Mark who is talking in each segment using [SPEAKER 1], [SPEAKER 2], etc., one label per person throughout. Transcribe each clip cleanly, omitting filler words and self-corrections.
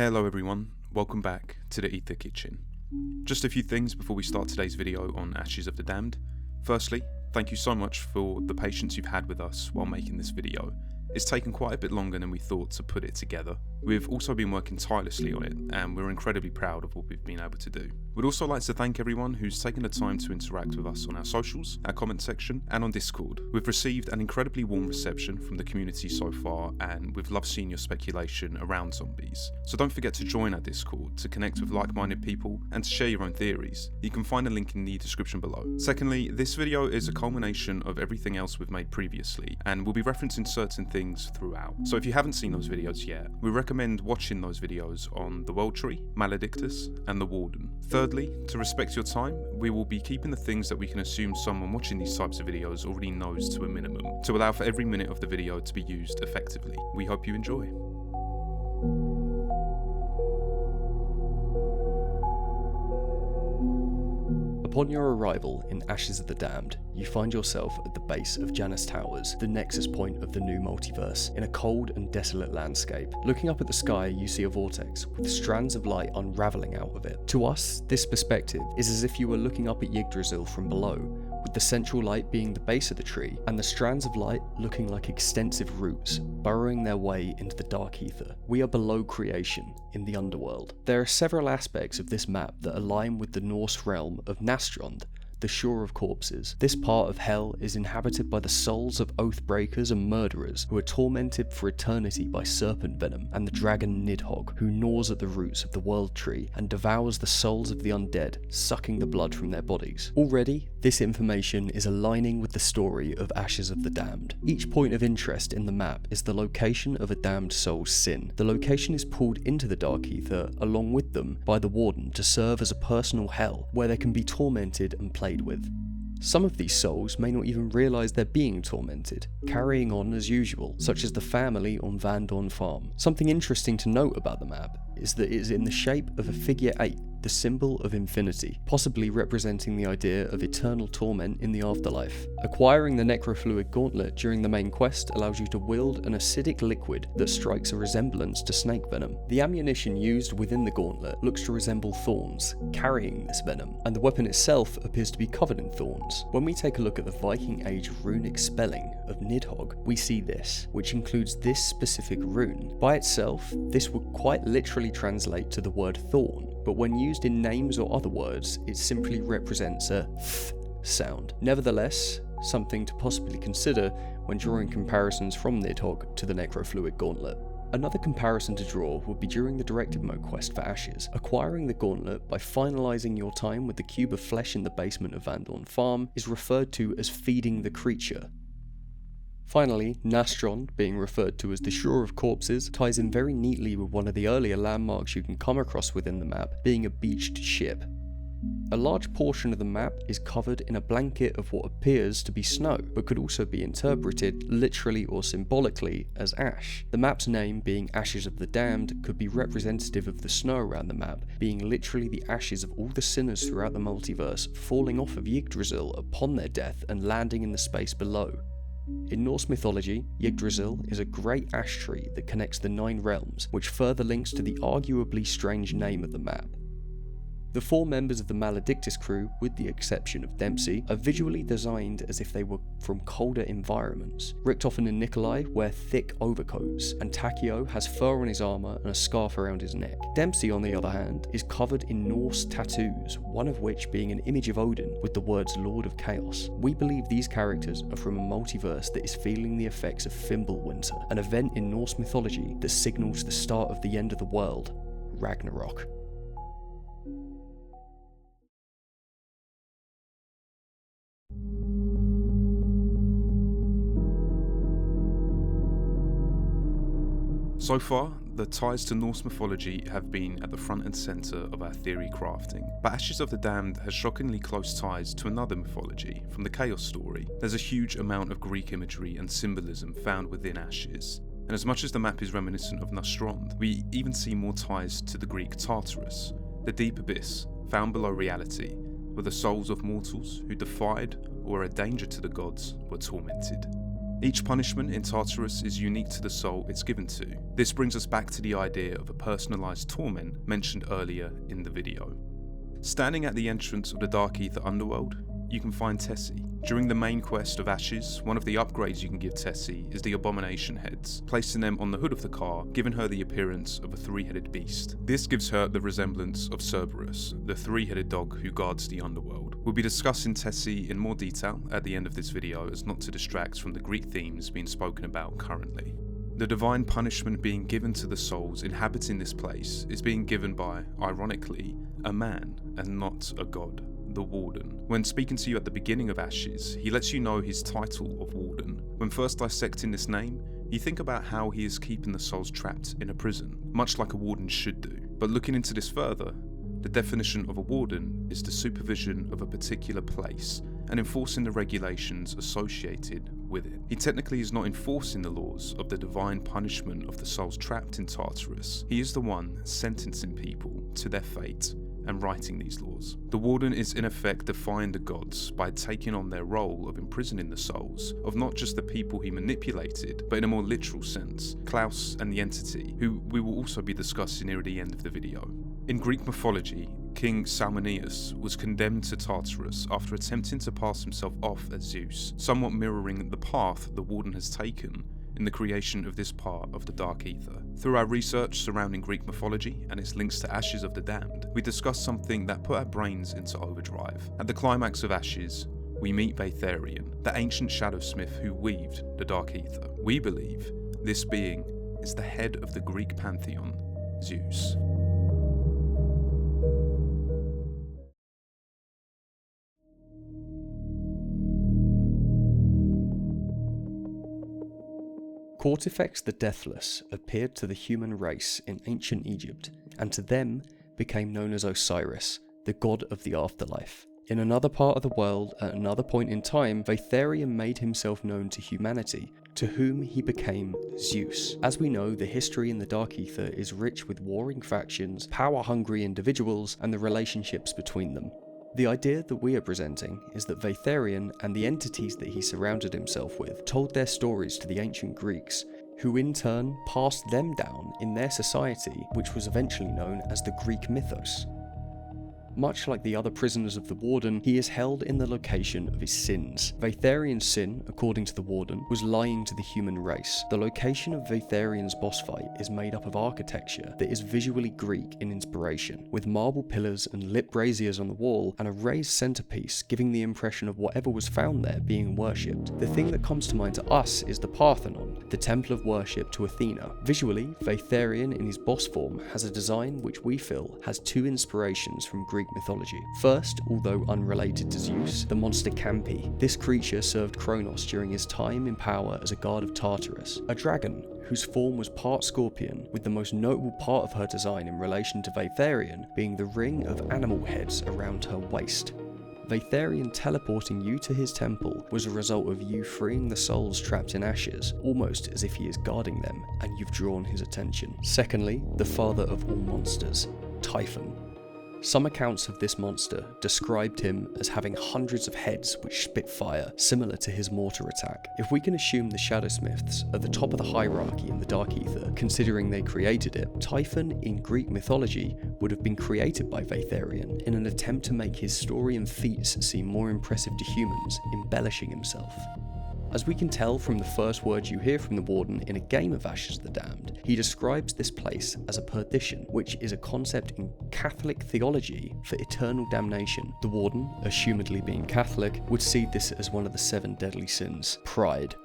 [SPEAKER 1] Hello everyone, welcome back to the Aether Kitchen. Just a few things before we start today's video on Ashes of the Damned. Firstly, thank you so much for the patience you've had with us while making this video. It's taken quite a bit longer than we thought to put it together. We've also been working tirelessly on it, and we're incredibly proud of what we've been able to do. We'd also like to thank everyone who's taken the time to interact with us on our socials, our comment section, and on Discord. We've received an incredibly warm reception from the community so far, and we've loved seeing your speculation around zombies. So don't forget to join our Discord to connect with like-minded people and to share your own theories. You can find a link in the description below. Secondly, this video is a culmination of everything else we've made previously, and we'll be referencing certain things throughout. So if you haven't seen those videos yet, we recommend watching those videos on the World Tree, Maledictus, and the Warden. Thirdly, to respect your time, we will be keeping the things that we can assume someone watching these types of videos already knows to a minimum, to allow for every minute of the video to be used effectively. We hope you enjoy.
[SPEAKER 2] Upon your arrival in Ashes of the Damned, you find yourself at the base of Janus Towers, the nexus point of the new multiverse, in a cold and desolate landscape. Looking up at the sky, you see a vortex, with strands of light unravelling out of it. To us, this perspective is as if you were looking up at Yggdrasil from below, with the central light being the base of the tree, and the strands of light looking like extensive roots, burrowing their way into the dark ether. We are below creation, in the underworld. There are several aspects of this map that align with the Norse realm of Nastrond, the shore of corpses. This part of hell is inhabited by the souls of oath breakers and murderers who are tormented for eternity by serpent venom, and the dragon Nidhogg, who gnaws at the roots of the world tree and devours the souls of the undead, sucking the blood from their bodies. Already, this information is aligning with the story of Ashes of the Damned. Each point of interest in the map is the location of a damned soul's sin. The location is pulled into the dark ether along with them by the Warden to serve as a personal hell where they can be tormented and played with. Some of these souls may not even realise they're being tormented, carrying on as usual, such as the family on Van Dorn Farm. Something interesting to note about the map is that it is in the shape of a figure 8, the symbol of infinity, possibly representing the idea of eternal torment in the afterlife. Acquiring the necrofluid gauntlet during the main quest allows you to wield an acidic liquid that strikes a resemblance to snake venom. The ammunition used within the gauntlet looks to resemble thorns, carrying this venom, and the weapon itself appears to be covered in thorns. When we take a look at the Viking Age runic spelling of Nidhogg, we see this, which includes this specific rune. By itself, this would quite literally translate to the word thorn, but when used in names or other words, it simply represents a th sound. Nevertheless, something to possibly consider when drawing comparisons from Nidhogg to the necrofluid gauntlet. Another comparison to draw would be during the directive mode quest for Ashes. Acquiring the gauntlet by finalising your time with the cube of flesh in the basement of Van Dorn Farm is referred to as feeding the creature. Finally, Nastrond, being referred to as the Shore of Corpses, ties in very neatly with one of the earlier landmarks you can come across within the map, being a beached ship. A large portion of the map is covered in a blanket of what appears to be snow, but could also be interpreted literally or symbolically as ash. The map's name, being Ashes of the Damned, could be representative of the snow around the map, being literally the ashes of all the sinners throughout the multiverse falling off of Yggdrasil upon their death and landing in the space below. In Norse mythology, Yggdrasil is a great ash tree that connects the 9 realms, which further links to the arguably strange name of the map. The 4 members of the Maledictus crew, with the exception of Dempsey, are visually designed as if they were from colder environments. Richtofen and Nikolai wear thick overcoats, and Takeo has fur on his armour and a scarf around his neck. Dempsey, on the other hand, is covered in Norse tattoos, one of which being an image of Odin with the words Lord of Chaos. We believe these characters are from a multiverse that is feeling the effects of Fimbulwinter, an event in Norse mythology that signals the start of the end of the world, Ragnarok.
[SPEAKER 1] So far, the ties to Norse mythology have been at the front and centre of our theory crafting, but Ashes of the Damned has shockingly close ties to another mythology from the Chaos story. There's a huge amount of Greek imagery and symbolism found within Ashes, and as much as the map is reminiscent of Nastrond, we even see more ties to the Greek Tartarus, the deep abyss found below reality, where the souls of mortals who defied or were a danger to the gods were tormented. Each punishment in Tartarus is unique to the soul it's given to. This brings us back to the idea of a personalised torment mentioned earlier in the video. Standing at the entrance of the Dark Aether underworld, you can find Tessie. During the main quest of Ashes, one of the upgrades you can give Tessie is the Abomination Heads, placing them on the hood of the car, giving her the appearance of a three-headed beast. This gives her the resemblance of Cerberus, the three-headed dog who guards the underworld. We'll be discussing Tessie in more detail at the end of this video as not to distract from the Greek themes being spoken about currently. The divine punishment being given to the souls inhabiting this place is being given by, ironically, a man and not a god. The Warden. When speaking to you at the beginning of Ashes, he lets you know his title of Warden. When first dissecting this name, you think about how he is keeping the souls trapped in a prison, much like a warden should do. But looking into this further, the definition of a warden is the supervision of a particular place and enforcing the regulations associated with it. He technically is not enforcing the laws of the divine punishment of the souls trapped in Tartarus. He is the one sentencing people to their fate and writing these laws. The Warden is in effect defying the gods by taking on their role of imprisoning the souls of not just the people he manipulated, but in a more literal sense, Klaus and the entity, who we will also be discussing near the end of the video. In Greek mythology, King Salmoneus was condemned to Tartarus after attempting to pass himself off as Zeus, somewhat mirroring the path the Warden has taken in the creation of this part of the Dark Aether. Through our research surrounding Greek mythology and its links to Ashes of the Damned, we discussed something that put our brains into overdrive. At the climax of Ashes, we meet Aetherian, the ancient shadowsmith who weaved the Dark Aether. We believe this being is the head of the Greek pantheon, Zeus.
[SPEAKER 2] Cortifex the Deathless appeared to the human race in ancient Egypt, and to them became known as Osiris, the god of the afterlife. In another part of the world, at another point in time, Aetherian made himself known to humanity, to whom he became Zeus. As we know, the history in the Dark Aether is rich with warring factions, power-hungry individuals, and the relationships between them. The idea that we are presenting is that Aetherian and the entities that he surrounded himself with told their stories to the ancient Greeks, who in turn passed them down in their society, which was eventually known as the Greek mythos. Much like the other prisoners of the Warden, he is held in the location of his sins. Aetherian's sin, according to the Warden, was lying to the human race. The location of Aetherian's boss fight is made up of architecture that is visually Greek in inspiration, with marble pillars and lit braziers on the wall, and a raised centerpiece giving the impression of whatever was found there being worshipped. The thing that comes to mind to us is the Parthenon, the temple of worship to Athena. Visually, Aetherian in his boss form has a design which we feel has two inspirations from Greek mythology. First, although unrelated to Zeus, the monster Campi. This creature served Kronos during his time in power as a guard of Tartarus, a dragon whose form was part scorpion, with the most notable part of her design in relation to Aetherian being the ring of animal heads around her waist. Aetherian teleporting you to his temple was a result of you freeing the souls trapped in Ashes, almost as if he is guarding them and you've drawn his attention. Secondly, the father of all monsters, Typhon. Some accounts of this monster described him as having hundreds of heads which spit fire, similar to his mortar attack. If we can assume the Shadowsmiths are the top of the hierarchy in the Dark Aether, considering they created it, Typhon in Greek mythology would have been created by Aetherian in an attempt to make his story and feats seem more impressive to humans, embellishing himself. As we can tell from the first words you hear from the Warden in a game of Ashes of the Damned, he describes this place as a perdition, which is a concept in Catholic theology for eternal damnation. The Warden, assumedly being Catholic, would see this as one of the 7 deadly sins, pride.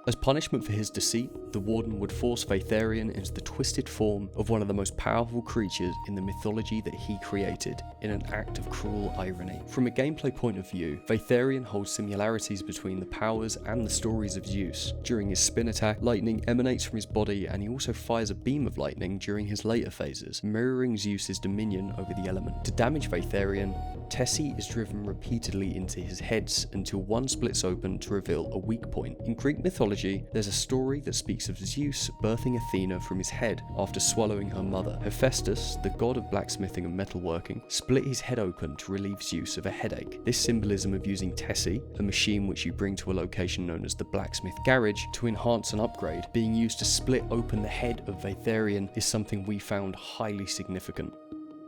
[SPEAKER 2] As punishment for his deceit, the Warden would force Aetherian into the twisted form of one of the most powerful creatures in the mythology that he created, in an act of cruel irony. From a gameplay point of view, Aetherian holds similarities between the powers and the stories of Zeus. During his spin attack, lightning emanates from his body, and he also fires a beam of lightning during his later phases, mirroring Zeus's dominion over the element. To damage Aetherian, Tessie is driven repeatedly into his heads until one splits open to reveal a weak point. In Greek mythology, mythology, there's a story that speaks of Zeus birthing Athena from his head after swallowing her mother. Hephaestus, the god of blacksmithing and metalworking, split his head open to relieve Zeus of a headache. This symbolism of using Tessie, a machine which you bring to a location known as the blacksmith garage to enhance an upgrade, being used to split open the head of Aetherian, is something we found highly significant.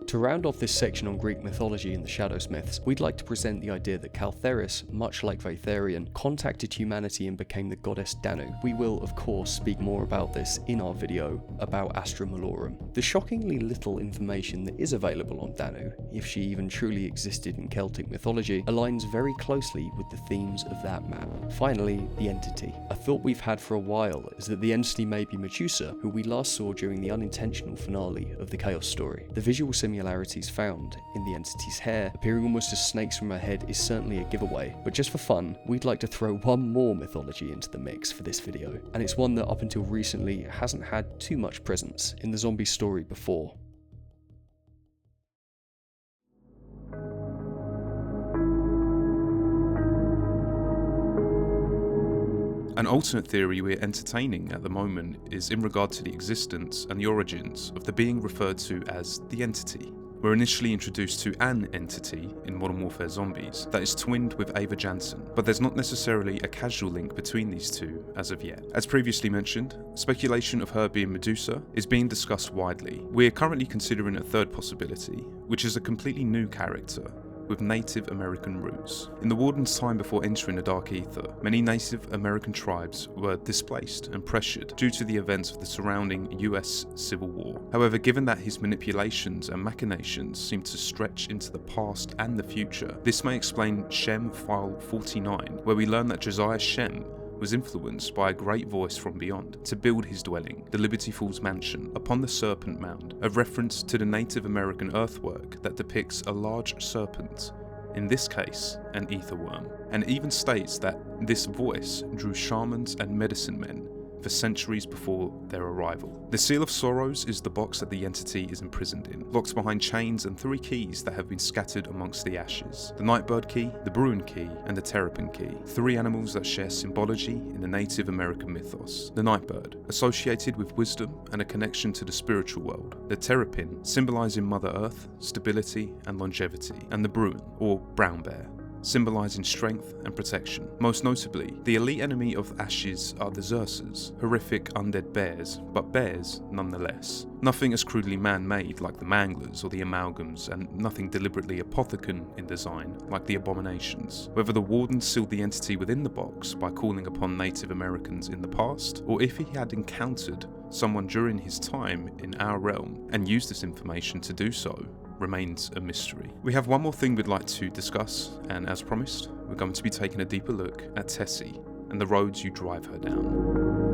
[SPEAKER 2] To round off this section on Greek mythology and the Shadows myths, we'd like to present the idea that Tartarus, much like Aetherian, contacted humanity and became the goddess Danu. We will, of course, speak more about this in our video about Astra Malorum. The shockingly little information that is available on Danu, if she even truly existed in Celtic mythology, aligns very closely with the themes of that map. Finally, the entity. A thought we've had for a while is that the entity may be Medusa, who we last saw during the unintentional finale of the Chaos story. The visual similarities found in the entity's hair appearing almost as snakes from her head is certainly a giveaway, but just for fun, we'd like to throw one more mythology into the mix for this video, and it's one that up until recently hasn't had too much presence in the zombie story before.
[SPEAKER 1] An alternate theory we're entertaining at the moment is in regard to the existence and the origins of the being referred to as the Entity. We're initially introduced to an entity in Modern Warfare Zombies that is twinned with Ava Jansen, but there's not necessarily a casual link between these two as of yet. As previously mentioned, speculation of her being Medusa is being discussed widely. We're currently considering a third possibility, which is a completely new character with Native American roots. In the Warden's time before entering the Dark Aether, many Native American tribes were displaced and pressured due to the events of the surrounding US Civil War. However, given that his manipulations and machinations seem to stretch into the past and the future, this may explain Shem File 49, where we learn that Josiah Shem was influenced by a great voice from beyond to build his dwelling, the Liberty Falls Mansion, upon the Serpent Mound, a reference to the Native American earthwork that depicts a large serpent, in this case an ether worm, and even states that this voice drew shamans and medicine men for centuries before their arrival. The Seal of Sorrows is the box that the entity is imprisoned in, locked behind chains and 3 keys that have been scattered amongst the ashes: the Nightbird key, the Bruin key, and the Terrapin key, 3 animals that share symbology in the Native American mythos. The Nightbird, associated with wisdom and a connection to the spiritual world, the Terrapin, symbolizing Mother Earth, stability, and longevity, and the Bruin, or Brown Bear, symbolising strength and protection. Most notably, the elite enemy of Ashes are the Xerxes, horrific undead bears, but bears nonetheless. Nothing as crudely man-made like the Manglers or the Amalgams, and nothing deliberately apothecan in design like the Abominations. Whether the Warden sealed the entity within the box by calling upon Native Americans in the past, or if he had encountered someone during his time in our realm and used this information to do so, remains a mystery. We have one more thing we'd like to discuss, and as promised, we're going to be taking a deeper look at Tessie and the roads you drive her down.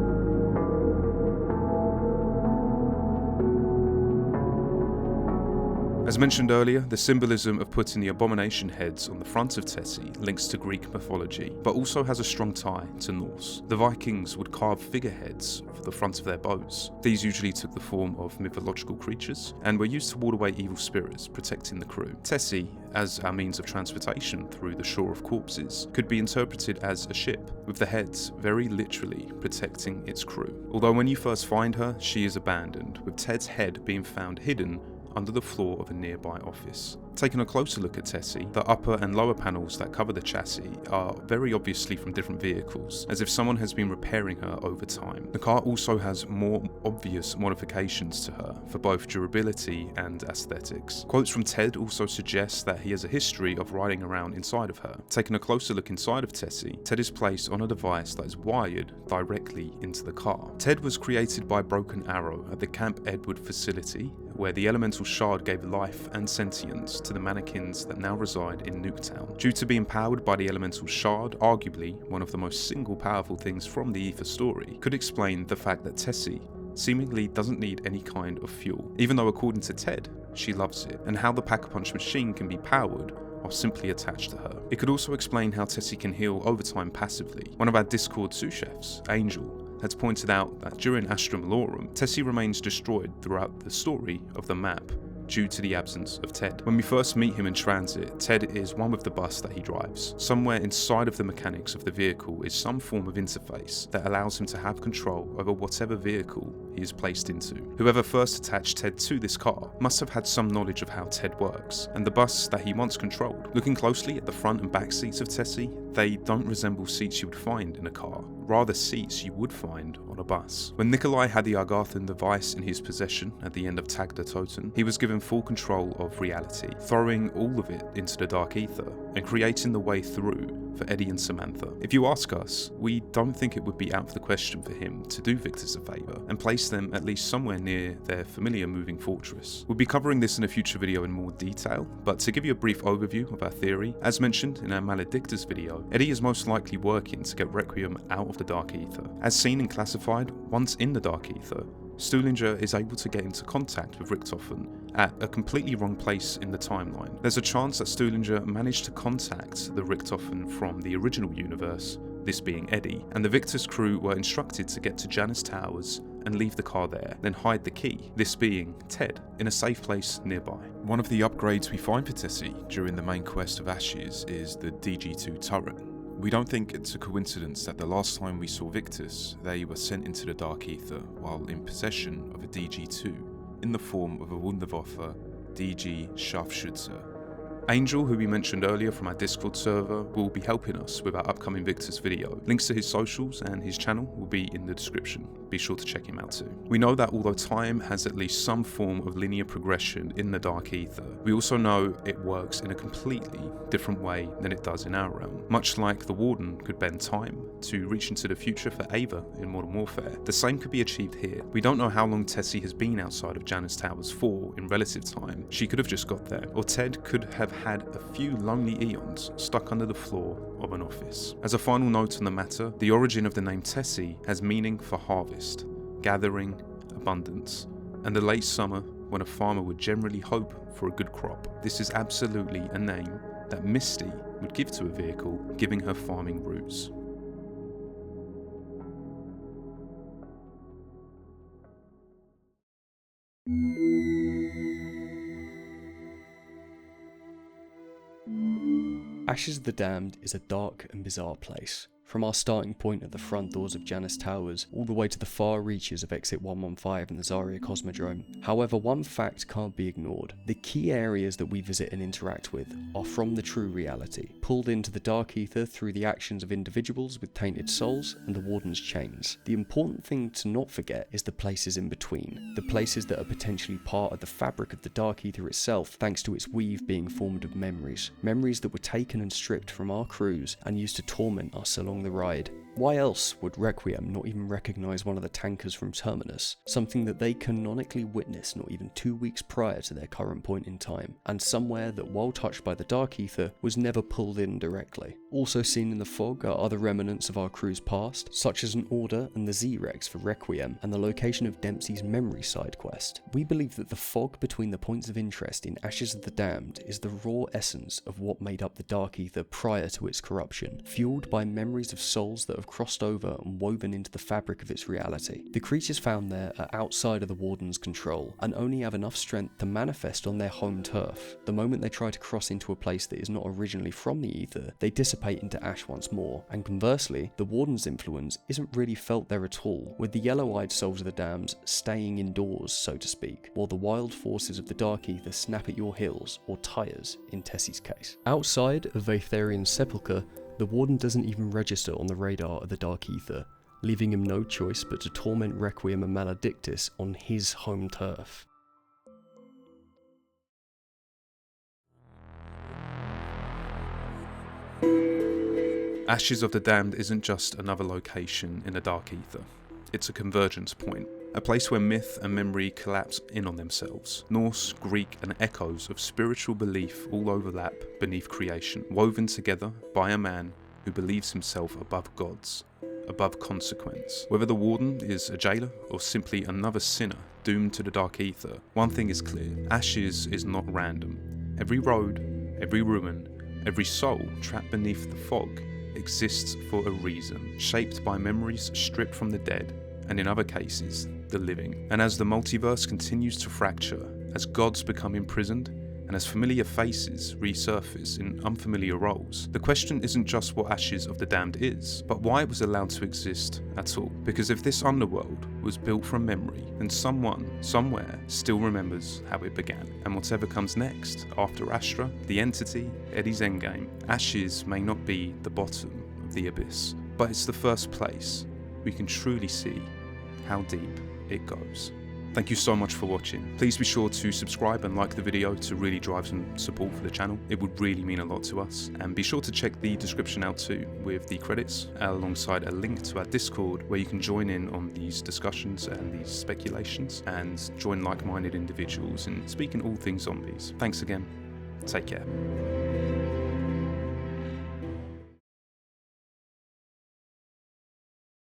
[SPEAKER 1] As mentioned earlier, the symbolism of putting the abomination heads on the front of Tessie links to Greek mythology, but also has a strong tie to Norse. The Vikings would carve figureheads for the front of their bows. These usually took the form of mythological creatures and were used to ward away evil spirits, protecting the crew. Tessie, as our means of transportation through the shore of corpses, could be interpreted as a ship, with the heads very literally protecting its crew. Although when you first find her, she is abandoned, with Ted's head being found hidden under the floor of a nearby office. Taking a closer look at Tessie, the upper and lower panels that cover the chassis are very obviously from different vehicles, as if someone has been repairing her over time. The car also has more obvious modifications to her for both durability and aesthetics. Quotes from Ted also suggest that he has a history of riding around inside of her. Taking a closer look inside of Tessie, Ted is placed on a device that is wired directly into the car. Ted was created by Broken Arrow at the Camp Edward facility, where the elemental shard gave life and sentience to the mannequins that now reside in Nuketown. Due to being powered by the elemental shard, arguably one of the most single powerful things from the Aether story, could explain the fact that Tessie seemingly doesn't need any kind of fuel, even though according to Ted, she loves it, and how the Pack-a-Punch machine can be powered or simply attached to her. It could also explain how Tessie can heal over time passively. One of our Discord sous chefs, Angel, has pointed out that during Astra Malorum, Tessie remains destroyed throughout the story of the map due to the absence of Ted. When we first meet him in transit, Ted is one with the bus that he drives. Somewhere inside of the mechanics of the vehicle is some form of interface that allows him to have control over whatever vehicle he is placed into. Whoever first attached Ted to this car must have had some knowledge of how Ted works, and the bus that he once controlled. Looking closely at the front and back seats of Tessie, they don't resemble seats you would find in a car, rather seats you would find on a bus. When Nikolai had the Agarthan device in his possession at the end of Tag der Toten, he was given full control of reality, throwing all of it into the dark ether and creating the way through for Eddie and Samantha. If you ask us, we don't think it would be out of the question for him to do Victus a favour and place them at least somewhere near their familiar moving fortress. We'll be covering this in a future video in more detail, but to give you a brief overview of our theory, as mentioned in our Maledictus video, Eddie is most likely working to get Requiem out of the dark ether. As seen and classified, once in the dark ether, Stuhlinger is able to get into contact with Richthofen at a completely wrong place in the timeline. There's a chance that Stuhlinger managed to contact the Richthofen from the original universe, this being Eddie, and the Victus crew were instructed to get to Janus Towers and leave the car there, then hide the key, this being Ted, in a safe place nearby. One of the upgrades we find for Tessie during the main quest of Ashes is the DG2 turret. We don't think it's a coincidence that the last time we saw Victus, they were sent into the Dark Ether while in possession of a DG2 in the form of a Wunderwaffe DG Scharfschütze. Angel, who we mentioned earlier from our Discord server, will be helping us with our upcoming Victus video. Links to his socials and his channel will be in the description. Be sure to check him out too. We know that although time has at least some form of linear progression in the Dark Ether, we also know it works in a completely different way than it does in our realm. Much like the Warden could bend time to reach into the future for Ava in Modern Warfare, the same could be achieved here. We don't know how long Tessie has been outside of Janus Towers for in relative time. She could have just got there, or Ted could have had a few lonely eons stuck under the floor of an office. As a final note on the matter, the origin of the name Tessie has meaning for harvest, gathering, abundance, and the late summer when a farmer would generally hope for a good crop. This is absolutely a name that Misty would give to a vehicle, giving her farming roots.
[SPEAKER 2] Ashes of the Damned is a dark and bizarre place. From our starting point at the front doors of Janus Towers, all the way to the far reaches of Exit 115 and the Zarya Cosmodrome. However, one fact can't be ignored. The key areas that we visit and interact with are from the true reality, pulled into the Dark Ether through the actions of individuals with tainted souls and the Warden's chains. The important thing to not forget is the places in between, the places that are potentially part of the fabric of the Dark Ether itself, thanks to its weave being formed of memories that were taken and stripped from our crews and used to torment us along the ride. Why else would Requiem not even recognise one of the tankers from Terminus, something that they canonically witnessed not even 2 weeks prior to their current point in time, and somewhere that, while touched by the Dark Ether, was never pulled in directly. Also seen in the fog are other remnants of our crew's past, such as an Order and the Z-Rex for Requiem, and the location of Dempsey's memory side quest. We believe that the fog between the points of interest in Ashes of the Damned is the raw essence of what made up the Dark Ether prior to its corruption, fueled by memories of souls that have crossed over and woven into the fabric of its reality. The creatures found there are outside of the Warden's control, and only have enough strength to manifest on their home turf. The moment they try to cross into a place that is not originally from the ether, they dissipate into ash once more, and conversely, the Warden's influence isn't really felt there at all, with the yellow-eyed souls of the damned staying indoors, so to speak, while the wild forces of the Dark Ether snap at your heels, or tires in Tessie's case. Outside of Aetherian's sepulchre, the Warden doesn't even register on the radar of the Dark Ether, leaving him no choice but to torment Requiem and Maledictus on his home turf.
[SPEAKER 1] Ashes of the Damned isn't just another location in the Dark Ether. It's a convergence point, a place where myth and memory collapse in on themselves. Norse, Greek, and echoes of spiritual belief all overlap beneath creation, woven together by a man who believes himself above gods, above consequence. Whether the Warden is a jailer or simply another sinner doomed to the Dark Ether, one thing is clear: Ashes is not random. Every road, every ruin, every soul trapped beneath the fog exists for a reason, shaped by memories stripped from the dead, and in other cases, the living. And as the multiverse continues to fracture, as gods become imprisoned, and as familiar faces resurface in unfamiliar roles, the question isn't just what Ashes of the Damned is, but why it was allowed to exist at all. Because if this underworld was built from memory, then someone, somewhere, still remembers how it began. And whatever comes next, after Astra, the Entity, Eddie's endgame, Ashes may not be the bottom of the abyss, but it's the first place we can truly see how deep it goes. Thank you so much for watching. Please be sure to subscribe and like the video to really drive some support for the channel. It would really mean a lot to us. And be sure to check the description out too, with the credits, alongside a link to our Discord where you can join in on these discussions and these speculations, and join like-minded individuals and speak in all things zombies. Thanks again. Take care.